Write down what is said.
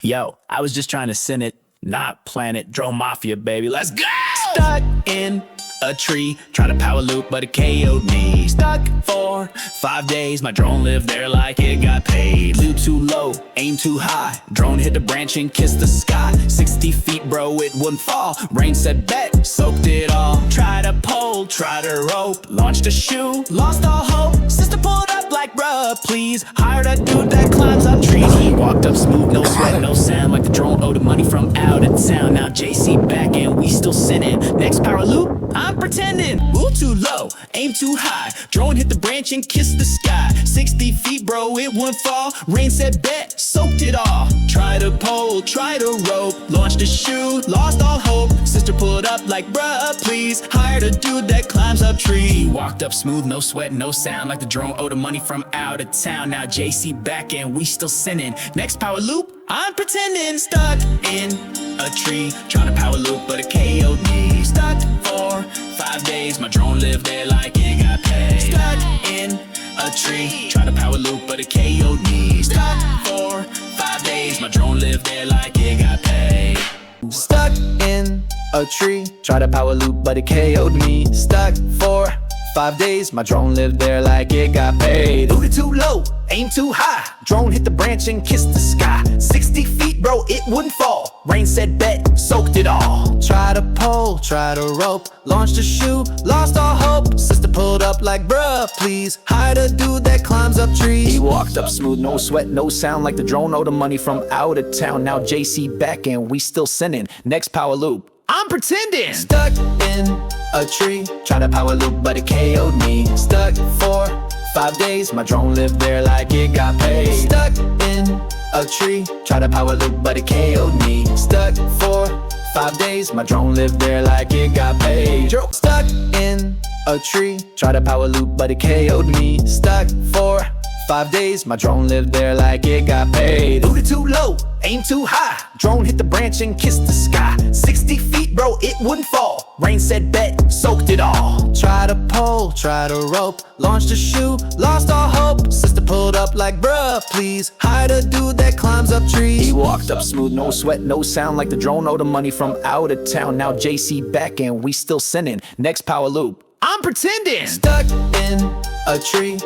Yo, I was just trying to send it, not plan it. Drone Mafia, baby, let's go! Stuck in a tree, try to power loop, but it KO'd me. Stuck for 5 days, my drone lived there like it got paid. Flew too low, aim too high, drone hit the branch and kissed the sky. 60 feet, bro, it wouldn't fall. Rain said bet, soaked it all. Tried a pole, tried a rope, launched a shoe, lost all hope. Sister pulled up like, bruh, please. Hired a dude that climbs up trees. He walked up smooth, no sweat, no sound, like the drone owed him money from out of town. Now JC back and we still sinning. Next power loop, I'm pretending. Ooh, too low, aim too high, drone hit the branch and kissed the sky. 60 feet, bro, it wouldn't fall. Rain said bet, soaked it all. Tried a pole, tried a rope, launched a shoe, lost all hope. Sister pulled up like, bruh, please. Hired a dude that climbs up trees. He walked up smooth, no sweat, no sound, like the drone owed him money from out of town. Now JC back and we still sinning. Next power loop, I'm pretending. Stuck in a tree, trying to power loop, but it KO'd me. Stuck for 5 days, my drone lived there like it got paid. Stuck in a tree, trying to power loop, but it KO'd me. Stuck for 5 days, my drone lived there like it got paid. Stuck in a tree, try to power loop, but it KO'd me. Stuck for 5 days, my drone lived there like it got paid. Booted too low, aim too high, drone hit the branch and kissed the sky. 60 feet, bro, it wouldn't fall. Rain said bet, soaked it all. Tried a pole, tried a rope, launched a shoe, lost all hope. Sister pulled up like, bruh, please. Hired a dude that climbs up trees. He walked up smooth, no sweat, no sound, like the drone owed him money from out of town. Now JC back and we still sinning. Next power loop, I'm pretending. Stuck in a tree, try to power loop, but it KO'd me. Stuck for 5 days, my drone lived there like it got paid. Stuck in a tree, try to power loop, but it KO'd me. Stuck for 5 days, my drone lived there like it got paid. Stuck in a tree, try to power loop, but it KO'd me. Stuck for 5 days, my drone lived there like it got paid. Booted too low, aim too high, drone hit the branch and kissed the sky. 60 feet, bro, it wouldn't fall. Rain said bet, soaked it all. Tried a pole, tried a rope, launched a shoe, lost all hope. Sister pulled up like, bruh, please. Hired a dude that climbs up trees. He walked up smooth, no sweat, no sound, like the drone owed him money from out of town. Now JC back and we still sinning. Next power loop, I'm pretending. Stuck in a tree.